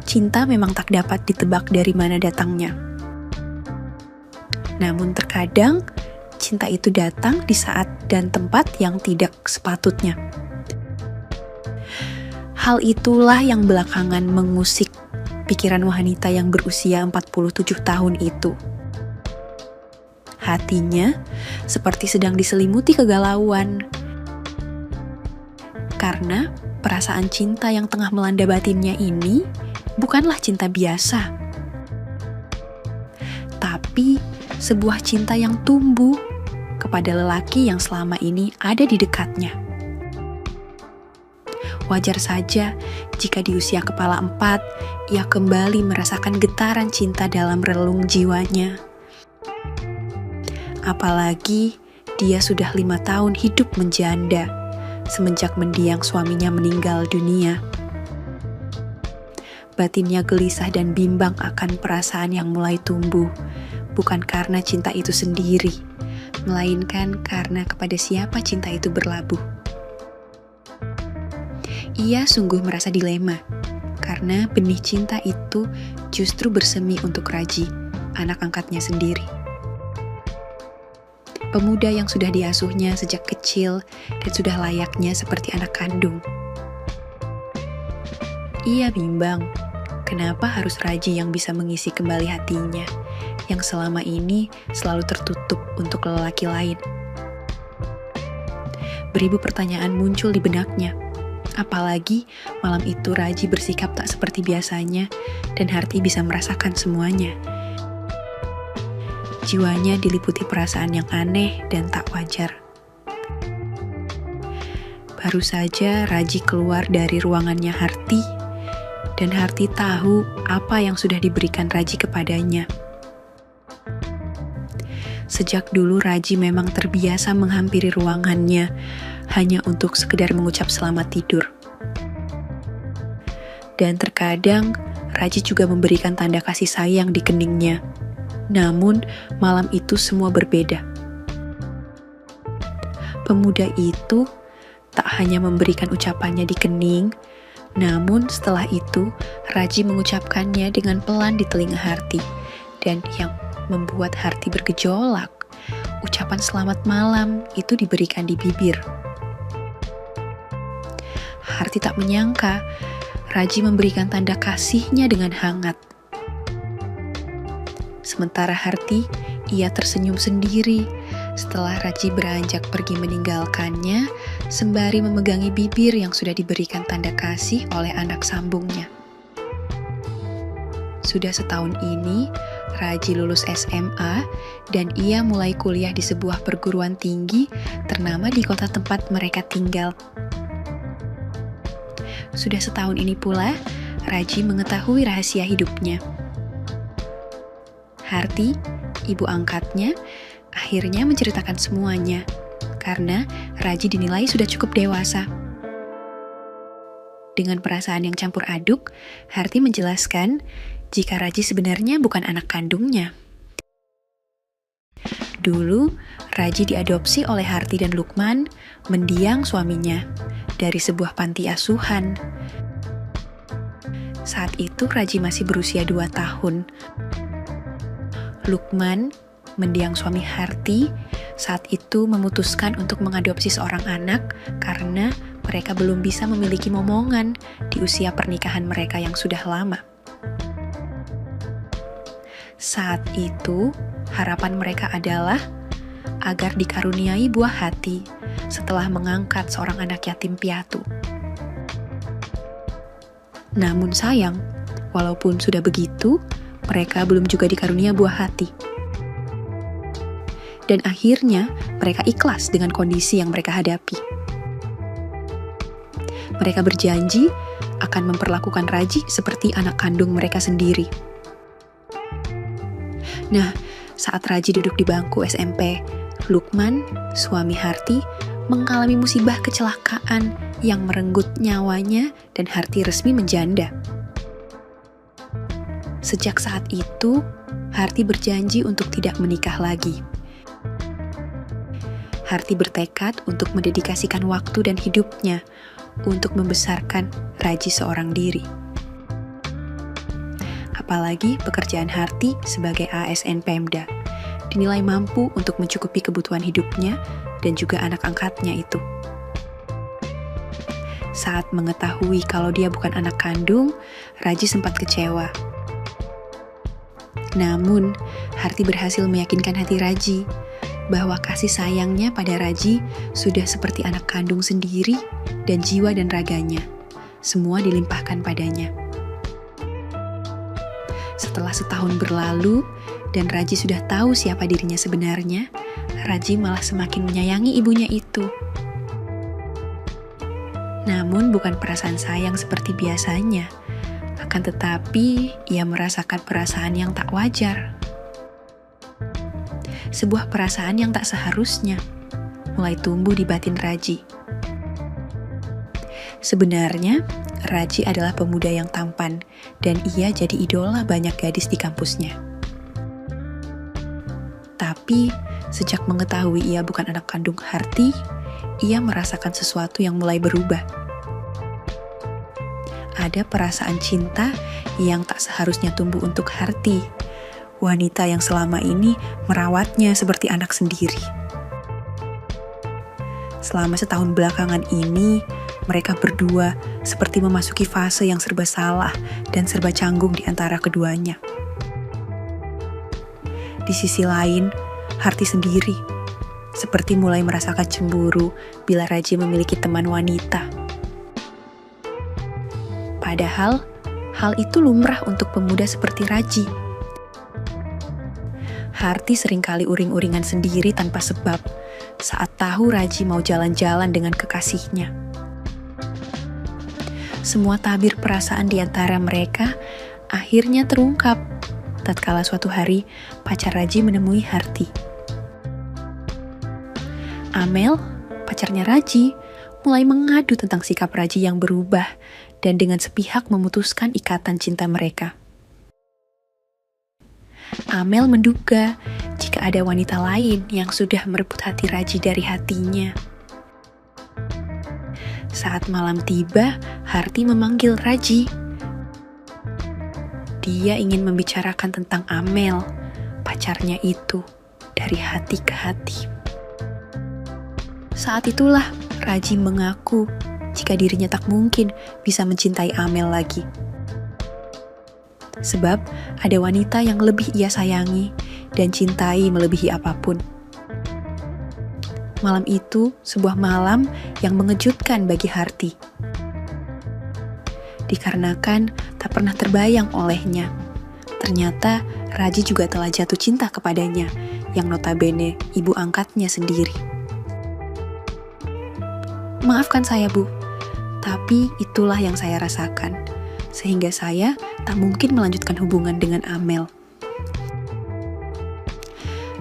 cinta memang tak dapat ditebak dari mana datangnya. Namun terkadang, cinta itu datang di saat dan tempat yang tidak sepatutnya. Hal itulah yang belakangan mengusik pikiran wanita yang berusia 47 tahun itu. Hatinya seperti sedang diselimuti kegalauan. Karena perasaan cinta yang tengah melanda batinnya ini bukanlah cinta biasa. Tapi sebuah cinta yang tumbuh kepada lelaki yang selama ini ada di dekatnya. Wajar saja jika di usia kepala 4, ia kembali merasakan getaran cinta dalam relung jiwanya. Apalagi dia sudah 5 tahun hidup menjanda, semenjak mendiang suaminya meninggal dunia. Batinnya gelisah dan bimbang akan perasaan yang mulai tumbuh, bukan karena cinta itu sendiri, melainkan karena kepada siapa cinta itu berlabuh. Ia sungguh merasa dilema, karena benih cinta itu justru bersemi untuk Raji, anak angkatnya sendiri. Pemuda yang sudah diasuhnya sejak kecil dan sudah layaknya seperti anak kandung. Ia bimbang, kenapa harus Raji yang bisa mengisi kembali hatinya, yang selama ini selalu tertutup untuk lelaki lain. Beribu pertanyaan muncul di benaknya. Apalagi malam itu Raji bersikap tak seperti biasanya dan Harti bisa merasakan semuanya. Jiwanya diliputi perasaan yang aneh dan tak wajar. Baru saja Raji keluar dari ruangannya Harti dan Harti tahu apa yang sudah diberikan Raji kepadanya. Sejak dulu Raji memang terbiasa menghampiri ruangannya hanya untuk sekedar mengucap selamat tidur. Dan terkadang Raji juga memberikan tanda kasih sayang di keningnya. Namun malam itu semua berbeda. Pemuda itu tak hanya memberikan ucapannya di kening, namun setelah itu Raji mengucapkannya dengan pelan di telinga Harti. Dan yang membuat Harti bergejolak, ucapan selamat malam itu diberikan di bibir. Harti tak menyangka Raji memberikan tanda kasihnya dengan hangat. Sementara Harti, ia tersenyum sendiri setelah Raji beranjak pergi meninggalkannya sembari memegangi bibir yang sudah diberikan tanda kasih oleh anak sambungnya. Sudah setahun ini, Raji lulus SMA dan ia mulai kuliah di sebuah perguruan tinggi ternama di kota tempat mereka tinggal. Sudah setahun ini pula, Raji mengetahui rahasia hidupnya. Harti, ibu angkatnya, akhirnya menceritakan semuanya, karena Raji dinilai sudah cukup dewasa. Dengan perasaan yang campur aduk, Harti menjelaskan jika Raji sebenarnya bukan anak kandungnya. Dulu, Raji diadopsi oleh Harti dan Lukman, mendiang suaminya, dari sebuah panti asuhan. Saat itu Raji masih berusia 2 tahun. Lukman, mendiang suami Harti, saat itu memutuskan untuk mengadopsi seorang anak karena mereka belum bisa memiliki momongan di usia pernikahan mereka yang sudah lama. Saat itu, harapan mereka adalah agar dikaruniai buah hati setelah mengangkat seorang anak yatim piatu. Namun sayang, walaupun sudah begitu, mereka belum juga dikarunia buah hati. Dan akhirnya, mereka ikhlas dengan kondisi yang mereka hadapi. Mereka berjanji akan memperlakukan Raji seperti anak kandung mereka sendiri. Nah, saat Raji duduk di bangku SMP, Lukman, suami Harti, mengalami musibah kecelakaan yang merenggut nyawanya dan Harti resmi menjanda. Sejak saat itu, Harti berjanji untuk tidak menikah lagi. Harti bertekad untuk mendedikasikan waktu dan hidupnya untuk membesarkan Raji seorang diri. Apalagi pekerjaan Harti sebagai ASN Pemda dinilai mampu untuk mencukupi kebutuhan hidupnya dan juga anak angkatnya itu. Saat mengetahui kalau dia bukan anak kandung, Raji sempat kecewa. Namun, Harti berhasil meyakinkan hati Raji bahwa kasih sayangnya pada Raji sudah seperti anak kandung sendiri dan jiwa dan raganya. Semua dilimpahkan padanya. Setelah setahun berlalu dan Raji sudah tahu siapa dirinya sebenarnya, Raji malah semakin menyayangi ibunya itu. Namun bukan perasaan sayang seperti biasanya, akan tetapi ia merasakan perasaan yang tak wajar. Sebuah perasaan yang tak seharusnya mulai tumbuh di batin Raji. Sebenarnya, Raji adalah pemuda yang tampan dan ia jadi idola banyak gadis di kampusnya. Tapi, sejak mengetahui ia bukan anak kandung Harti, ia merasakan sesuatu yang mulai berubah. Ada perasaan cinta yang tak seharusnya tumbuh untuk Harti, wanita yang selama ini merawatnya seperti anak sendiri. Selama setahun belakangan ini, mereka berdua seperti memasuki fase yang serba salah dan serba canggung di antara keduanya. Di sisi lain, Harti sendiri seperti mulai merasakan cemburu bila Raji memiliki teman wanita. Padahal, hal itu lumrah untuk pemuda seperti Raji. Harti seringkali uring-uringan sendiri tanpa sebab saat tahu Raji mau jalan-jalan dengan kekasihnya. Semua tabir perasaan di antara mereka akhirnya terungkap tatkala suatu hari pacar Raji menemui Harti. Amel, pacarnya Raji, mulai mengadu tentang sikap Raji yang berubah dan dengan sepihak memutuskan ikatan cinta mereka. Amel menduga jika ada wanita lain yang sudah merebut hati Raji dari hatinya. Saat malam tiba, Harti memanggil Raji. Dia ingin membicarakan tentang Amel, pacarnya itu, dari hati ke hati. Saat itulah Raji mengaku jika dirinya tak mungkin bisa mencintai Amel lagi. Sebab ada wanita yang lebih ia sayangi dan cintai melebihi apapun. Malam itu sebuah malam yang mengejutkan bagi Harti. Dikarenakan tak pernah terbayang olehnya. Ternyata Raji juga telah jatuh cinta kepadanya, yang notabene ibu angkatnya sendiri. Maafkan saya, Bu, tapi itulah yang saya rasakan, sehingga saya tak mungkin melanjutkan hubungan dengan Amel.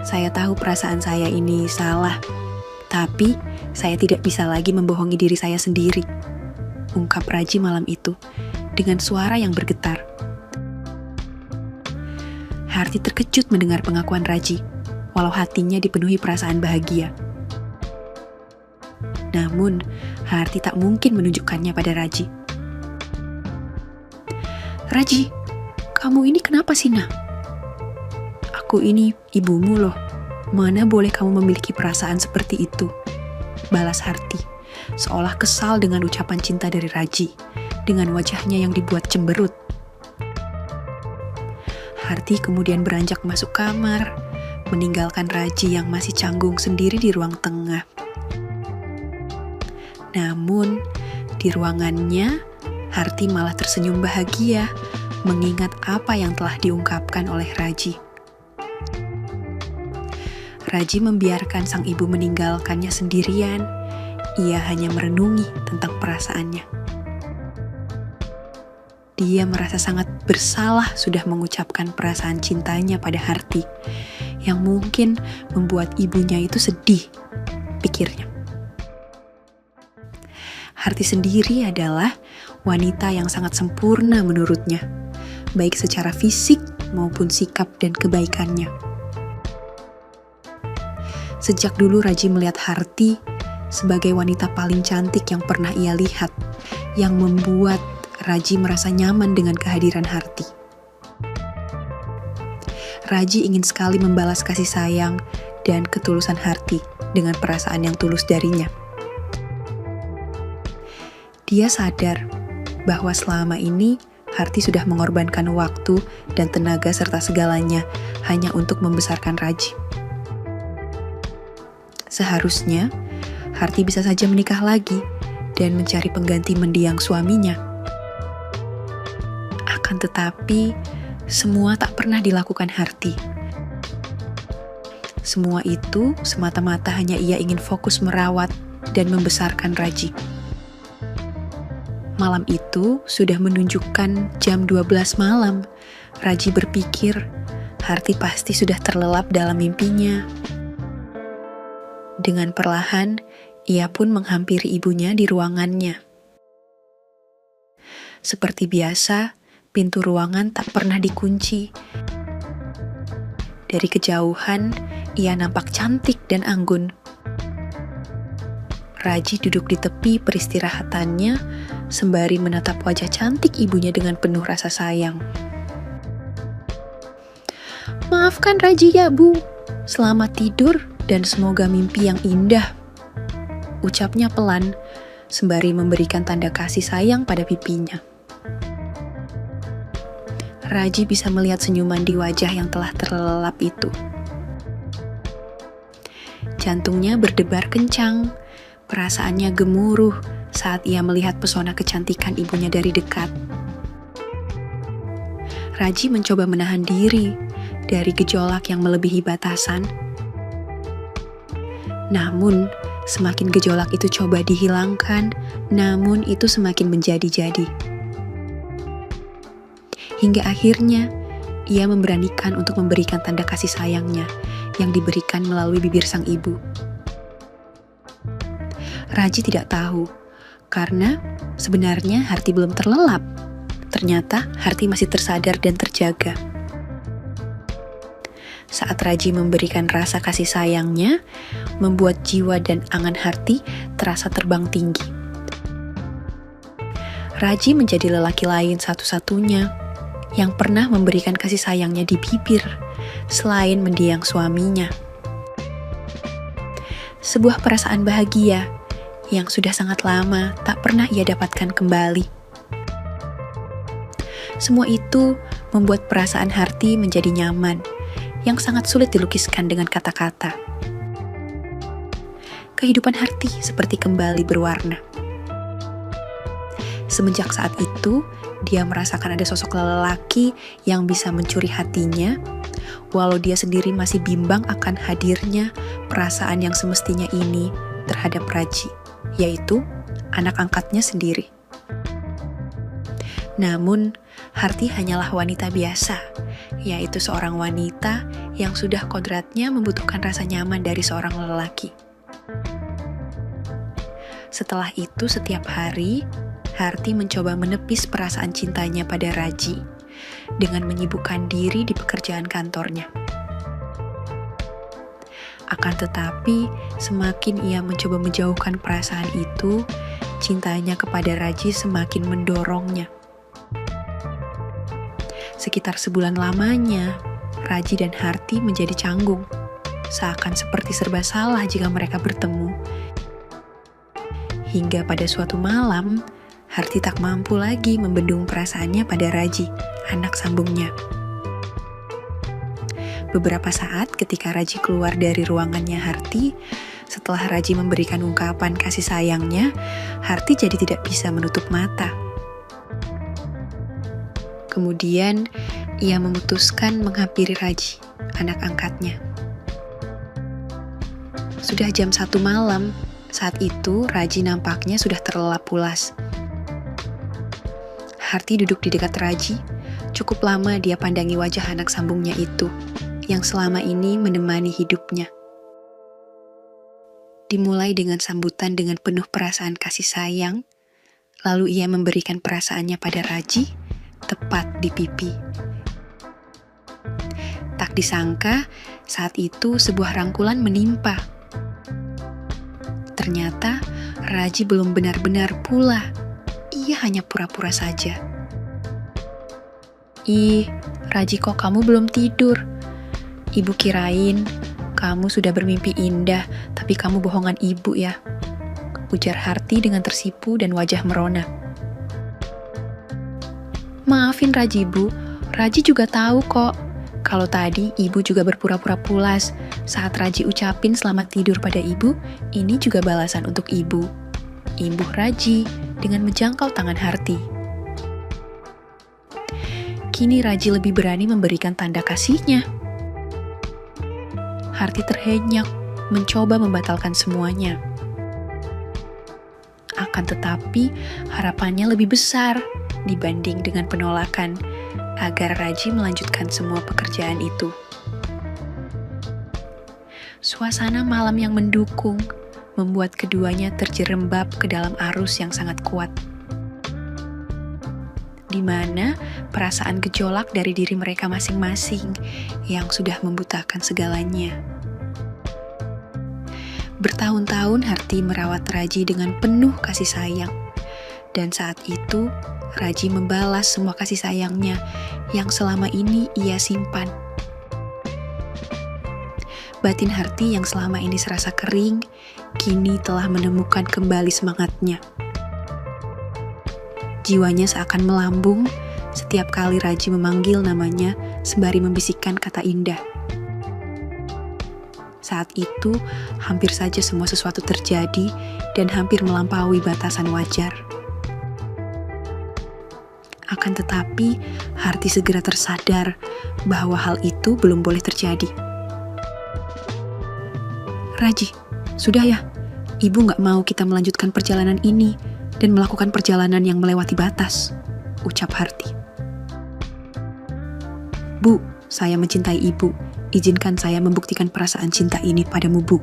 Saya tahu perasaan saya ini salah, tapi saya tidak bisa lagi membohongi diri saya sendiri, ungkap Raji malam itu dengan suara yang bergetar. Harti terkejut mendengar pengakuan Raji, walau hatinya dipenuhi perasaan bahagia. Namun, Harti tak mungkin menunjukkannya pada Raji. Raji, kamu ini kenapa sih, Nak? Aku ini ibumu loh. Mana boleh kamu memiliki perasaan seperti itu? Balas Harti, seolah kesal dengan ucapan cinta dari Raji, dengan wajahnya yang dibuat cemberut. Harti kemudian beranjak masuk kamar, meninggalkan Raji yang masih canggung sendiri di ruang tengah. Namun, di ruangannya, Harti malah tersenyum bahagia mengingat apa yang telah diungkapkan oleh Raji. Raji membiarkan sang ibu meninggalkannya sendirian. Ia hanya merenungi tentang perasaannya. Dia merasa sangat bersalah sudah mengucapkan perasaan cintanya pada Harti, yang mungkin membuat ibunya itu sedih, pikirnya. Harti sendiri adalah wanita yang sangat sempurna menurutnya, baik secara fisik maupun sikap dan kebaikannya. Sejak dulu Raji melihat Harti sebagai wanita paling cantik yang pernah ia lihat, yang membuat Raji merasa nyaman dengan kehadiran Harti. Raji ingin sekali membalas kasih sayang dan ketulusan Harti dengan perasaan yang tulus darinya. Dia sadar bahwa selama ini Harti sudah mengorbankan waktu dan tenaga serta segalanya hanya untuk membesarkan Raji. Seharusnya Harti bisa saja menikah lagi dan mencari pengganti mendiang suaminya. Akan tetapi, semua tak pernah dilakukan Harti. Semua itu semata-mata hanya ia ingin fokus merawat dan membesarkan Raji. Malam itu sudah menunjukkan jam 12 malam. Raji berpikir, Harti pasti sudah terlelap dalam mimpinya. Dengan perlahan, ia pun menghampiri ibunya di ruangannya. Seperti biasa, pintu ruangan tak pernah dikunci. Dari kejauhan, ia nampak cantik dan anggun. Raji duduk di tepi peristirahatannya, sembari menatap wajah cantik ibunya dengan penuh rasa sayang. "Maafkan Raji ya, Bu. Selamat tidur dan semoga mimpi yang indah," ucapnya pelan, sembari memberikan tanda kasih sayang pada pipinya. Raji bisa melihat senyuman di wajah yang telah terlelap itu. Jantungnya berdebar kencang, perasaannya gemuruh saat ia melihat pesona kecantikan ibunya dari dekat. Raji mencoba menahan diri dari gejolak yang melebihi batasan. Namun, semakin gejolak itu coba dihilangkan, namun itu semakin menjadi-jadi. Hingga akhirnya, ia memberanikan untuk memberikan tanda kasih sayangnya yang diberikan melalui bibir sang ibu. Raji tidak tahu, karena sebenarnya Harti belum terlelap. Ternyata Harti masih tersadar dan terjaga. Saat Raji memberikan rasa kasih sayangnya, membuat jiwa dan angan Harti terasa terbang tinggi. Raji menjadi lelaki lain satu-satunya yang pernah memberikan kasih sayangnya di bibir, selain mendiang suaminya. Sebuah perasaan bahagia yang sudah sangat lama tak pernah ia dapatkan kembali. Semua itu membuat perasaan Harti menjadi nyaman, yang sangat sulit dilukiskan dengan kata-kata. Kehidupan Harti seperti kembali berwarna. Semenjak saat itu, dia merasakan ada sosok lelaki yang bisa mencuri hatinya, walau dia sendiri masih bimbang akan hadirnya perasaan yang semestinya ini terhadap Raji, yaitu anak angkatnya sendiri. Namun, Harti hanyalah wanita biasa, yaitu seorang wanita yang sudah kodratnya membutuhkan rasa nyaman dari seorang lelaki. Setelah itu, setiap hari, Harti mencoba menepis perasaan cintanya pada Raji dengan menyibukkan diri di pekerjaan kantornya. Akan tetapi, semakin ia mencoba menjauhkan perasaan itu, cintanya kepada Raji semakin mendorongnya. Sekitar sebulan lamanya, Raji dan Harti menjadi canggung, seakan seperti serba salah jika mereka bertemu. Hingga pada suatu malam, Harti tak mampu lagi membendung perasaannya pada Raji, anak sambungnya. Beberapa saat ketika Raji keluar dari ruangannya Harti, setelah Raji memberikan ungkapan kasih sayangnya, Harti jadi tidak bisa menutup mata. Kemudian, ia memutuskan menghampiri Raji, anak angkatnya. Sudah jam 1 malam, saat itu Raji nampaknya sudah terlelap pulas. Harti duduk di dekat Raji. Cukup lama dia pandangi wajah anak sambungnya itu, yang selama ini menemani hidupnya. Dimulai dengan sambutan dengan penuh perasaan kasih sayang, lalu ia memberikan perasaannya pada Raji, tepat di pipi. Tak disangka, saat itu sebuah rangkulan menimpa. Ternyata, Raji belum benar-benar pula. Ia hanya pura-pura saja. "Ih, Raji, kok kamu belum tidur? Ibu kirain kamu sudah bermimpi indah, tapi kamu bohongan ibu ya, ujar Harti dengan tersipu dan wajah merona. Maafin Raji Bu, Raji juga tahu kok. Kalau tadi ibu juga berpura-pura pulas saat Raji ucapin selamat tidur pada ibu, ini juga balasan untuk ibu. Imbuh Raji dengan menjangkau tangan Harti. Kini Raji lebih berani memberikan tanda kasihnya. Harti terhenyak, mencoba membatalkan semuanya. Akan tetapi, harapannya lebih besar dibanding dengan penolakan agar Raji melanjutkan semua pekerjaan itu. Suasana malam yang mendukung membuat keduanya terjerembab ke dalam arus yang sangat kuat, di mana perasaan gejolak dari diri mereka masing-masing yang sudah membutakan segalanya. Bertahun-tahun Harti merawat Raji dengan penuh kasih sayang, dan saat itu Raji membalas semua kasih sayangnya yang selama ini ia simpan. Batin Harti yang selama ini serasa kering, kini telah menemukan kembali semangatnya. Jiwanya seakan melambung setiap kali Raji memanggil namanya sembari membisikkan kata indah. Saat itu, hampir saja semua sesuatu terjadi dan hampir melampaui batasan wajar. Akan tetapi, Harti segera tersadar bahwa hal itu belum boleh terjadi. Raji, sudah ya, ibu gak mau kita melanjutkan perjalanan ini dan melakukan perjalanan yang melewati batas, ucap Harti. Bu, saya mencintai ibu. Izinkan saya membuktikan perasaan cinta ini padamu, Bu,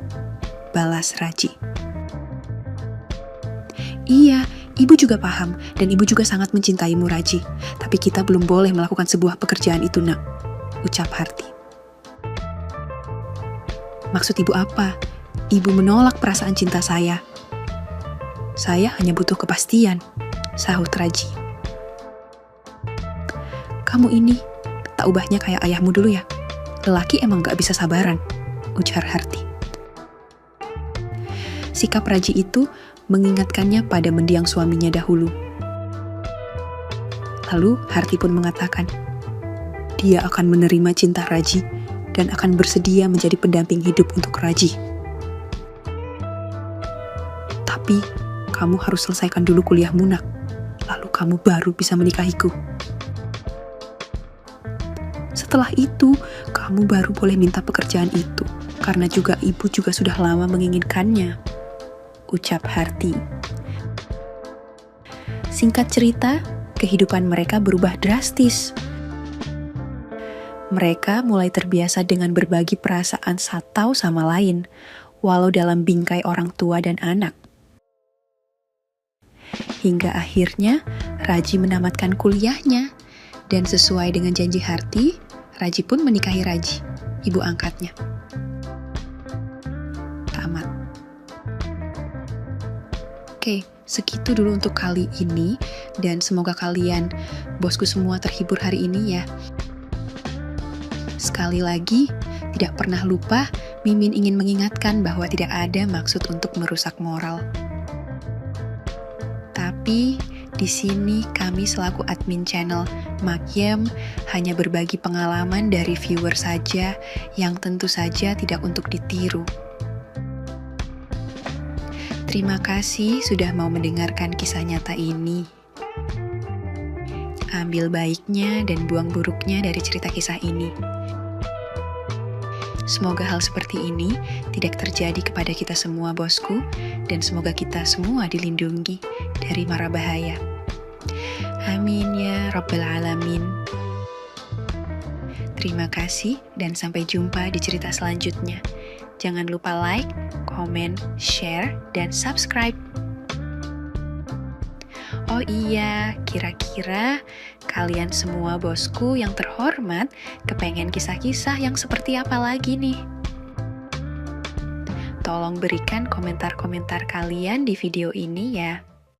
balas Raji. Iya, ibu juga paham dan ibu juga sangat mencintaimu, Raji. Tapi kita belum boleh melakukan sebuah pekerjaan itu, Nak, ucap Harti. Maksud ibu apa? Ibu menolak perasaan cinta saya. Saya hanya butuh kepastian, sahut Raji. Kamu ini tak ubahnya kayak ayahmu dulu ya. Lelaki emang gak bisa sabaran, ujar Harti. Sikap Raji itu mengingatkannya pada mendiang suaminya dahulu. Lalu Harti pun mengatakan, dia akan menerima cinta Raji dan akan bersedia menjadi pendamping hidup untuk Raji. Tapi, kamu harus selesaikan dulu kuliahmu, Nak. Lalu kamu baru bisa menikahiku. Setelah itu, kamu baru boleh minta pekerjaan itu, karena juga ibu juga sudah lama menginginkannya, ucap Harti. Singkat cerita, kehidupan mereka berubah drastis. Mereka mulai terbiasa dengan berbagi perasaan satu sama lain, walau dalam bingkai orang tua dan anak. Hingga akhirnya, Raji menamatkan kuliahnya, dan sesuai dengan janji Harti, Raji pun menikahi Raji, ibu angkatnya. Tamat. Oke, segitu dulu untuk kali ini, dan semoga kalian, bosku semua, terhibur hari ini ya. Sekali lagi, tidak pernah lupa, Mimin ingin mengingatkan bahwa tidak ada maksud untuk merusak moral. Tapi, di sini kami selaku admin channel Makyem hanya berbagi pengalaman dari viewer saja yang tentu saja tidak untuk ditiru. Terima kasih sudah mau mendengarkan kisah nyata ini. Ambil baiknya dan buang buruknya dari cerita kisah ini. Semoga hal seperti ini tidak terjadi kepada kita semua, bosku, dan semoga kita semua dilindungi dari mara bahaya. Amin ya Rabbal Alamin. Terima kasih dan sampai jumpa di cerita selanjutnya. Jangan lupa like, komen, share, dan subscribe. Oh iya, kira-kira kalian semua bosku yang terhormat kepengen kisah-kisah yang seperti apa lagi nih? Tolong berikan komentar-komentar kalian di video ini ya.